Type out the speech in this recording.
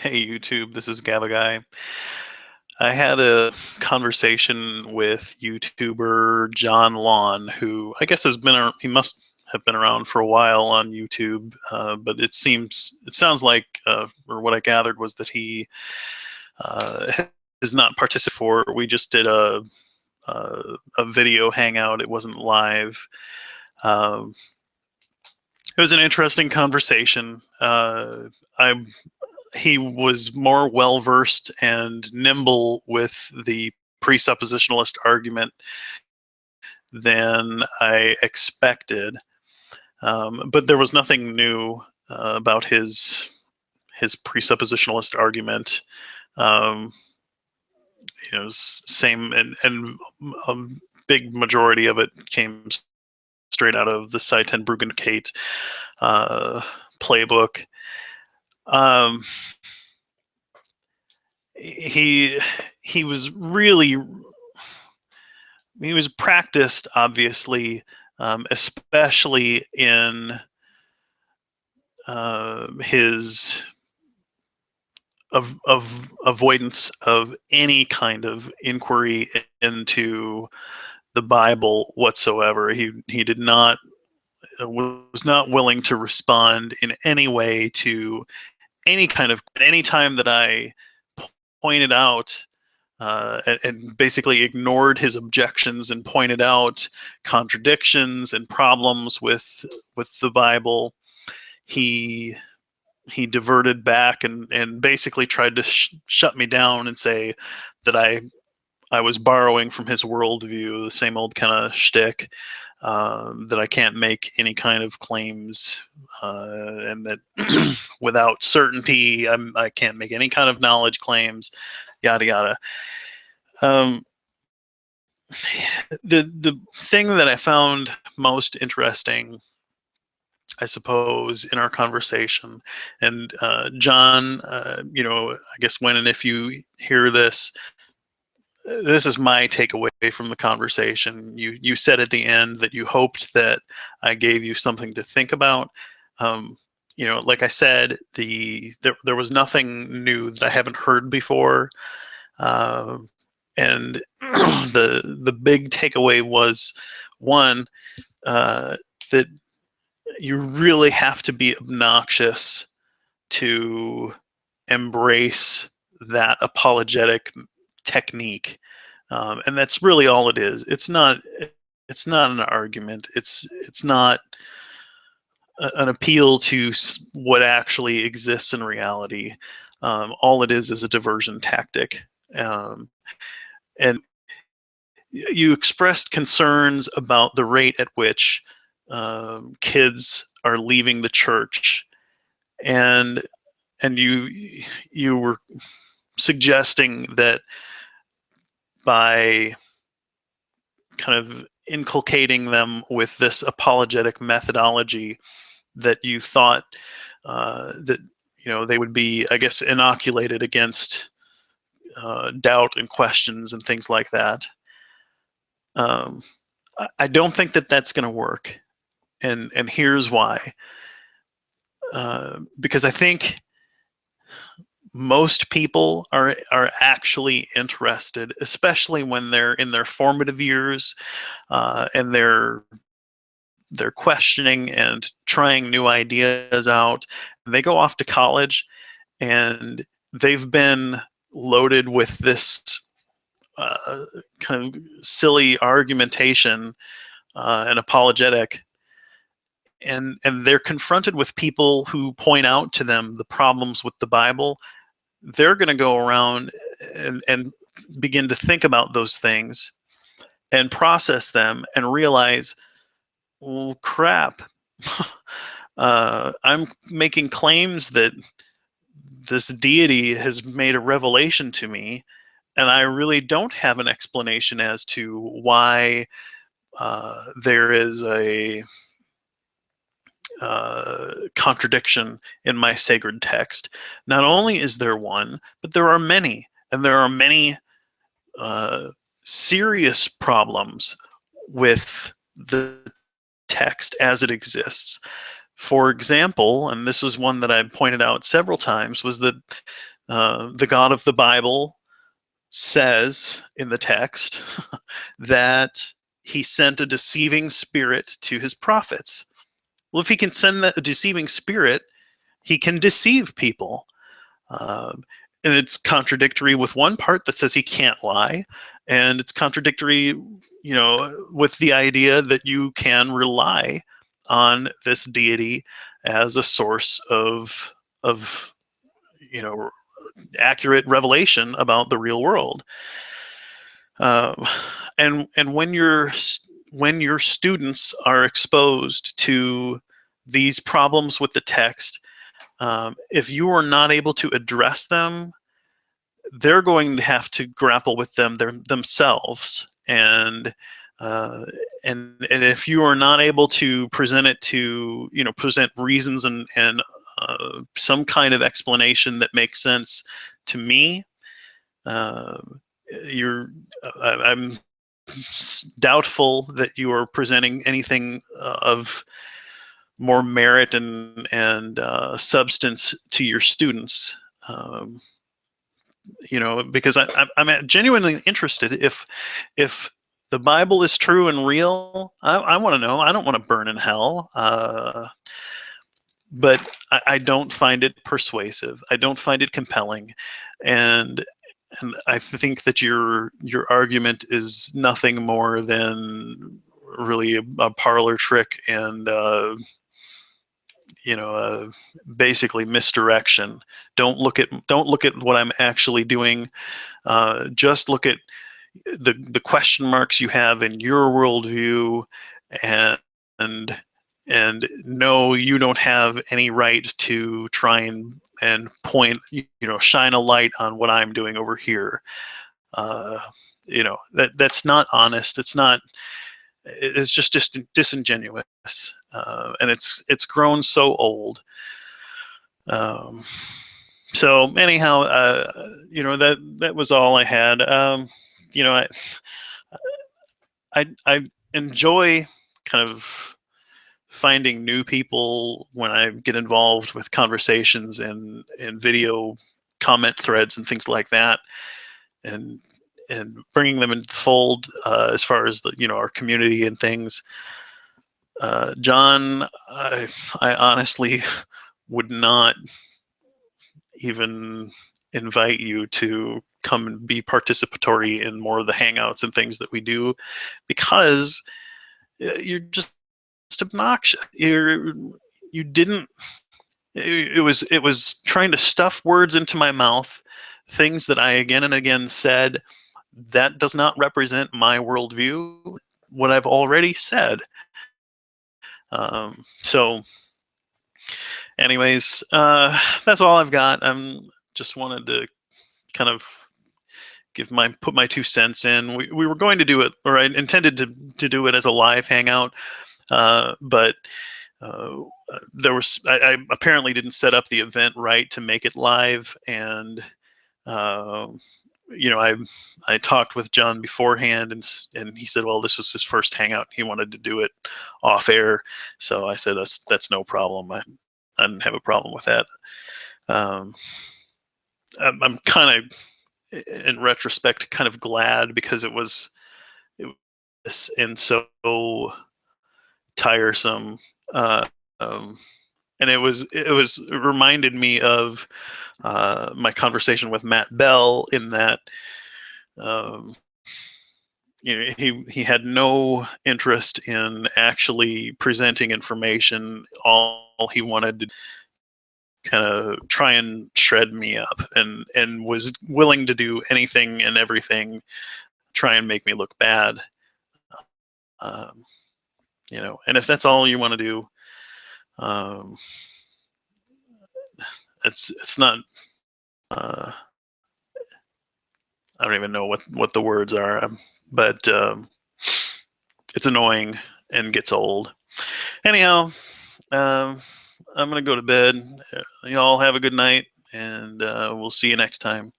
Hey YouTube, this is Gaba Guy. I had a conversation with YouTuber John Laun, who I guess he must have been around for a while on YouTube, but it sounds like, or what I gathered was that he has not participated before. We just did a video hangout. It wasn't live. Um, it was an interesting conversation. He was more well-versed and nimble with the presuppositionalist argument than I expected. But there was nothing new about his presuppositionalist argument. Same, and a big majority of it came straight out of the Saiten-Bruggencate playbook. He was really, he was practiced, obviously, especially in his avoidance of any kind of inquiry into the Bible whatsoever. He was not willing to respond in any way to any time that I pointed out and basically ignored his objections and pointed out contradictions and problems with the Bible. He diverted back and basically tried to shut me down and say that I was borrowing from his worldview, the same old kind of shtick, that I can't make any kind of claims, and that without certainty I can't make any kind of knowledge claims, yada yada. The thing that I found most interesting, I suppose, in our conversation, and John, I guess when and if you hear this, this is my takeaway from the conversation. You said at the end that you hoped that I gave you something to think about. Like I said, there was nothing new that I haven't heard before, and the big takeaway was, one, that you really have to be obnoxious to embrace that apologetic technique, and that's really all it is. It's not an argument. It's not an appeal to what actually exists in reality. All it is a diversion tactic. And you expressed concerns about the rate at which kids are leaving the church, and you were suggesting that by kind of inculcating them with this apologetic methodology, that you thought that they would be, I guess, inoculated against doubt and questions and things like that. I don't think that that's going to work, and here's why. Because I think most people are actually interested, especially when they're in their formative years, and they're questioning and trying new ideas out. They go off to college, and they've been loaded with this kind of silly argumentation and apologetic, and they're confronted with people who point out to them the problems with the Bible. They're going to go around and begin to think about those things and process them and realize, well, crap, I'm making claims that this deity has made a revelation to me, and I really don't have an explanation as to why there is a contradiction in my sacred text. Not only is there one, but there are many, and there are many serious problems with the text as it exists. For example, and this was one that I pointed out several times, was that the God of the Bible says in the text that he sent a deceiving spirit to his prophets. Well, if he can send a deceiving spirit, he can deceive people. And it's contradictory with one part that says he can't lie, and it's contradictory, with the idea that you can rely on this deity as a source of accurate revelation about the real world. And when your students are exposed to these problems with the text, if you are not able to address them, they're going to have to grapple with them themselves. And if you are not able to present it to, present reasons and some kind of explanation that makes sense to me, I'm doubtful that you are presenting anything of more merit and substance to your students. Because I'm genuinely interested. If the Bible is true and real, I want to know. I don't want to burn in hell. But I don't find it persuasive. I don't find it compelling, and I think that your argument is nothing more than really a parlor trick and basically misdirection. Don't look at what I'm actually doing. Just look at the question marks you have in your worldview, and no, you don't have any right to try and point, shine a light on what I'm doing over here. That's not honest. It's just disingenuous, and it's grown so old. So anyhow, that was all I had. I enjoy kind of finding new people when I get involved with conversations and video comment threads and things like that, and bringing them into the fold as far as our community and things. John, I honestly would not even invite you to come and be participatory in more of the hangouts and things that we do, because you're just obnoxious. You didn't. It was trying to stuff words into my mouth, things that I again and again said. That does not represent my worldview. What I've already said. So, anyways, that's all I've got. Just wanted to kind of put my 2 cents in. We were going to do it, or I intended to do it as a live hangout, but I apparently didn't set up the event right to make it live, and I talked with John beforehand, and he said, well, this was his first hangout. He wanted to do it off air, so I said that's no problem. I didn't have a problem with that. I'm kind of, in retrospect, kind of glad, because it was and so tiresome, and it reminded me of my conversation with Matt Bell, in that he had no interest in actually presenting information. All he wanted to kind of try and shred me up, and was willing to do anything and everything, try and make me look bad. And if that's all you want to do, it's not. I don't even know what the words are, but it's annoying and gets old. Anyhow, I'm gonna go to bed. Y'all have a good night, and we'll see you next time.